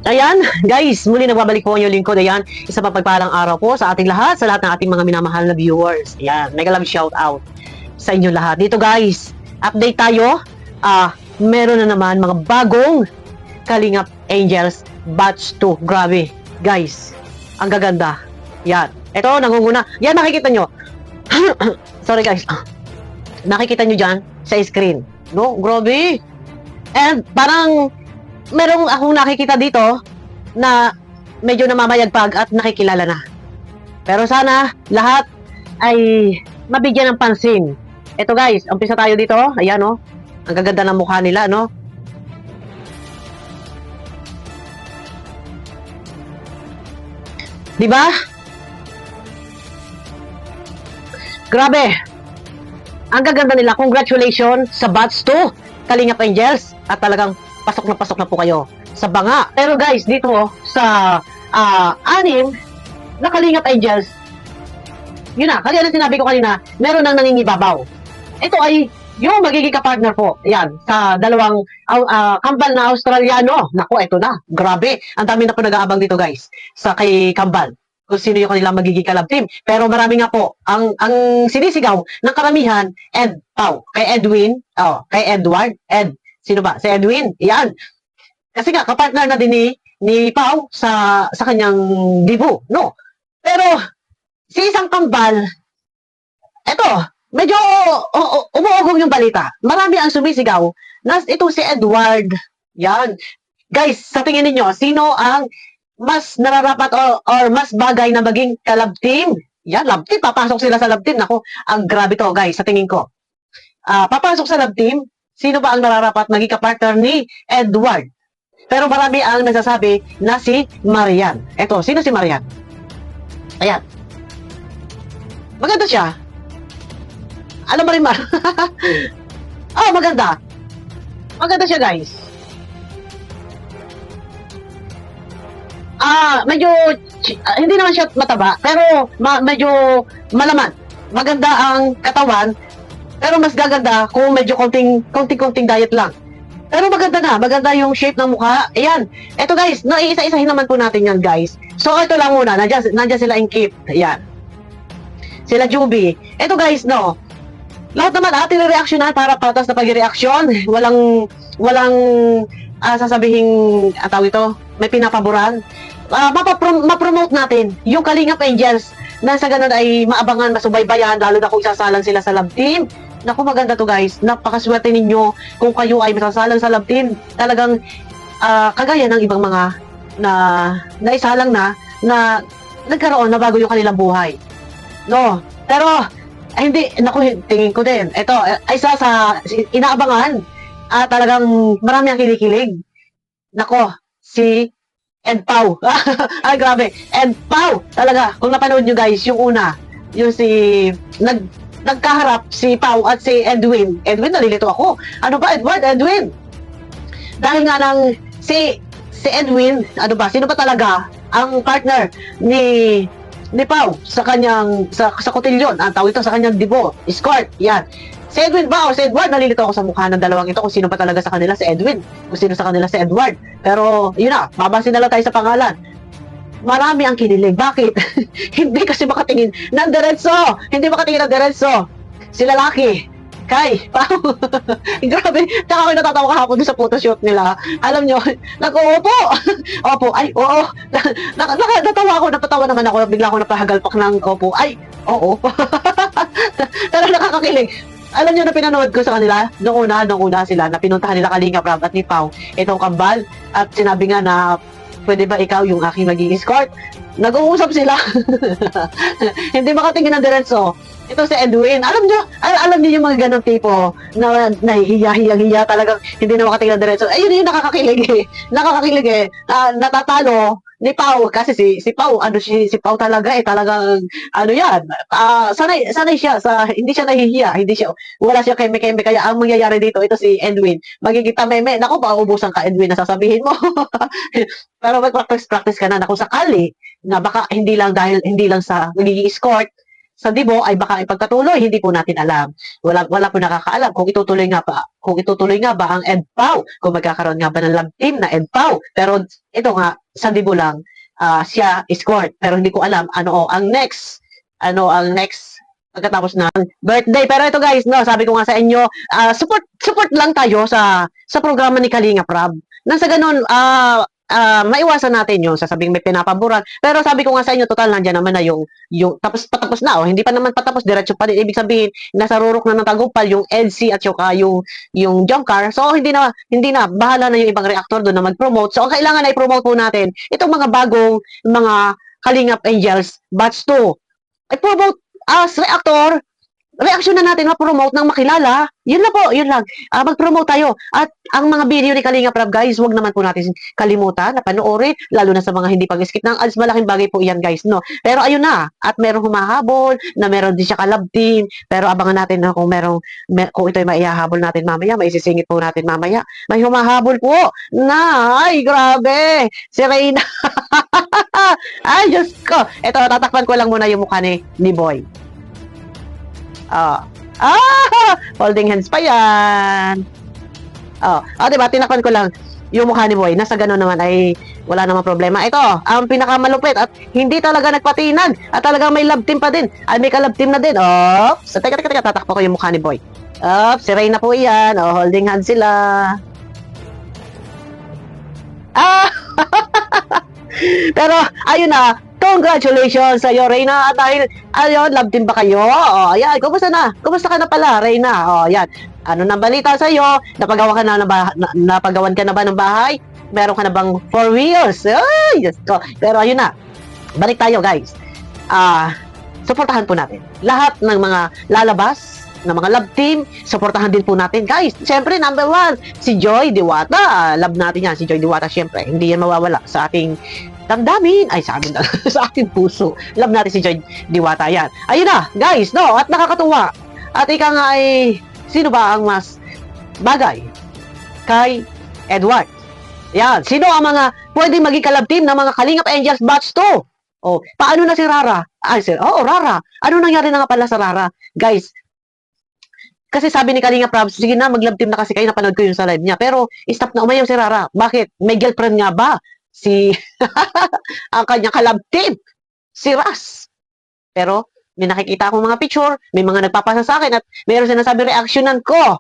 Ayan, guys, muli nagbabalik po ang inyong lingkod. Ayan, isa pagpagpalang araw po sa ating lahat, sa lahat ng ating mga minamahal na viewers. Ayan, mega love shout out sa inyo lahat. Dito guys, update tayo. Meron na naman mga bagong Kalingap Angels Batch 2. Grabe, guys, ang gaganda. Yan, ito, nangunguna. Yan, nakikita nyo. Sorry guys. Nakikita nyo dyan sa screen. No, grabe. And parang merong akong nakikita dito na medyo namamayagpag at nakikilala na. Pero sana lahat ay mabigyan ng pansin. Ito guys, umpisa tayo dito. Ayan oh. Ang gaganda ng mukha nila, no? Di ba? Grabe. Ang gaganda nila. Congratulations sa Batch 2 Kalingap Angels. At talagang pasok na po kayo sa banga. Pero guys, dito sa anim na Kalingap Angels, yun na, kaya na sinabi ko kanina, meron nang nangingibabaw. Ito ay yung magiging kapartner po. Yan, sa dalawang kambal na Australiano. Naku, ito na. Grabe. Ang dami na po nag-aabang dito guys sa kay kambal. Kung sino yung kanilang magiging kalab team. Pero marami nga po ang sinisigaw ng karamihan, Ed Pau. Kay Edwin, kay Edward, sino ba? Si Edwin. Yan. Kasi nga, kapartner na din ni Pau sa kanyang debut, no? Pero, si isang kambal, eto, medyo umuugong yung balita. Marami ang sumisigaw na ito si Edward. Yan. Guys, sa tingin niyo sino ang mas nararapat or mas bagay na maging kalab team? Yan, love team. Papasok sila sa love team. Naku, ang grabe to, guys, sa tingin ko. Papasok sa love team, sino ba ang nararapat maging kapartner ni Edward? Pero marami ang nagsasabi na si Marian. Eto, sino si Marian? Ayan. Maganda siya. Alam mo rin ba? Maganda. Maganda siya, guys. Medyo, hindi naman siya mataba, pero medyo malaman. Maganda ang katawan, pero mas gaganda kung medyo konting diet lang. Pero maganda yung shape ng mukha. Ayan. Ito guys, no, iisa-isahin naman po natin yan guys. So ito lang muna, nandiyan sila in keep. Ayan. Sila Juby. Ito guys, no. Lahat naman ating reaksyonan para patas na pag-reaksyon. Walang sasabihing tawag ito, may pinapaboran. Ma-promote natin yung Kalingap Angels na sa ganun ay maabangan, masubaybayan, lalo na kung isasalang sila sa love team. Naku, maganda to guys. Napakaswerte ninyo kung kayo ay masasalang sa love team. Talagang kagaya ng ibang mga naisalang na nagkaroon na bago yung kanilang buhay. No? Pero hindi, naku, tingin ko din. Ito, ay sa inaabangan. Talagang marami ang kinikilig. Nako, si Ed Pau. Ay, grabe. Ed Pau. Talaga, kung napanood nyo guys, yung una, yung nagkaharap si Pau at si Edwin. Edwin, nalilito ako. Ano ba, Edward? Edwin? Dahil nga ng si Edwin, ano ba, sino ba talaga ang partner ni Pau sa kanyang, sa kotilyon, tawag ito sa kanyang debut, escort, yan. Si Edwin ba o si Edward, nalilito ako sa mukha ng dalawang ito kung sino pa talaga sa kanila si Edwin, kung sino sa kanila si Edward. Pero, yun na, babase na lang tayo sa pangalan. Marami ang kinilig. Bakit? Hindi kasi makatingin ng diretso. Hindi makatingin ng diretso. Si lalaki. Kay, Pau. Grabe. Tsaka ako natatawa kahapon sa photoshoot nila. Alam nyo, nag-uupo. Opo. Ay, oo. Napatawa naman ako. Bigla ako napahagalpak ng opo. Ay, oo. Pero nakakakilig. Alam nyo na pinanood ko sa kanila, nung una sila, na pinuntahan nila Kalingap Rob at ni Pau, itong kambal, at sinabi nga na, pwede ba ikaw yung aking maging escort? Nag-uusap sila. Hindi makatingin ng diretso. Ito si Edwin. Alam niyo yung mga ganong tipo na nahihiya talagang hindi na makatingin ng diretso. Ayun yung nakakakilig eh. Nakakakilig eh. Natatalo ni Pau kasi si Pau, si Pau talaga eh, talagang yan. Sanay siya hindi siya nahihiya, wala siya keme-keme, kaya ang mangyayari dito, ito si Edwin, magiging tameme. Naku, pauubusan ka Edwin na sasabihin mo. Pero mag-practice ka na kung sakali na baka hindi lang sa magiging escort Sandibo ay baka ipagpatuloy, hindi po natin alam. Wala po nakakaalam kung itutuloy nga ba ang EDPAW, kung magkakaroon nga ba ng love team na EDPAW. Pero ito nga, Sandibo lang, siya is court. Pero hindi ko alam ano ang next pagkatapos ng birthday. Pero ito guys, no, sabi ko nga sa inyo, support lang tayo sa programa ni Kalinga Prab. Nang sa ganun, maiwasan natin yung sasabing may pinapaboran. Pero sabi ko nga sa inyo, total nandiyan naman na yung patapos na, hindi pa naman patapos, diretso pa din. Ibig sabihin, nasa rurok na ng tagumpal yung EDC at yung jump car. So, hindi na, bahala na yung ibang reactor doon na mag-promote. So, ang kailangan na i-promote po natin, itong mga bagong, mga Kalingap Angels, batch 2. I-promote as reactor, reaction na natin ma-promote ng makilala. Yun na po, yun lang. Mag-promote tayo. At ang mga video ni Kalinga Prab, guys, wag naman po natin kalimutan na panoorin, lalo na sa mga hindi pag-skip ng ads. Malaking bagay po iyan, guys, no? Pero ayun na, at merong humahabol, na meron din siya ka-love team, pero abangan natin na kung kung ito'y maihahabol natin mamaya, maisisingit po natin mamaya. May humahabol po na, ay, grabe, si Reyna. Ay, Diyos ko. Ito, tatakpan ko lang muna yung mukha ni Boy. Holding hands pa yan. Diba, tinakpan ko lang yung mukha ni Boy. Nasa gano'n naman ay wala namang problema. Ito, ang pinakamalupit at hindi talaga nagpatinag at talaga may love team pa din. Ay, may ka-love team na din. So, teka, tatakpan ko yung mukha ni Boy. Si Reyna po yan. Holding hands sila. Pero, ayun na, congratulations sa iyo, Reyna. At dahil, ayun, love team ba kayo? Ayan, kumusta na? Kumusta ka na pala, Reyna? Ayan, ano nang balita sa iyo? Napagawan ka na ba ng bahay? Meron ka na bang 4 wheels? Ay, Diyos ko. Pero ayun na, balik tayo, guys. Suportahan po natin lahat ng mga lalabas ng mga love team, supportahan din po natin, guys. Siyempre, number 1, si Joy Diwata. Love natin yan, si Joy Diwata, siyempre. Hindi yan mawawala sa ating damdamin. Ay, sa amin, sa ating puso. Love natin si Joy Diwata, yan. Ayun na, guys, no? At nakakatuwa. At ika nga ay, sino ba ang mas bagay kay Edward? Yan. Sino ang mga pwedeng maging ka-love team ng mga Kalingap Angels batch 2? Paano na si Rara? Rara. Ano nangyari na nga pala sa Rara? Guys, kasi sabi ni Kalinga Prab, sige na, mag-love team na kasi kayo, napanood ko yun sa live niya. Pero, stop na, umayaw si Rara. Bakit? May girlfriend nga ba? Ang kanyang ka-love team, si Ras. Pero, may nakikita akong mga picture, may mga nagpapasa sa akin, at mayroon sinasabi reactionan ko.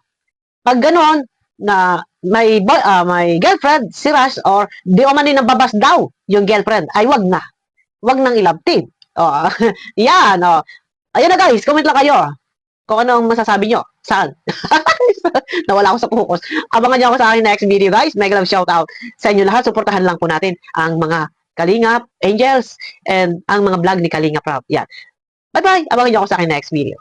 Pag ganon, na may girlfriend, si Ras, or di o man din nababas daw yung girlfriend, ay wag na. Wag nang i-love team. Yan, Ayun na guys, comment lang kayo. Kung ano ang masasabi nyo. Saan? Nawala ako sa focus. Abangan nyo ako sa aking next video, guys. Mega love shoutout sa inyo lahat. Suportahan lang po natin ang mga Kalingap, Angels, and ang mga vlog ni Kalinga Prab. Yan. Bye-bye. Abangan nyo ako sa aking next video.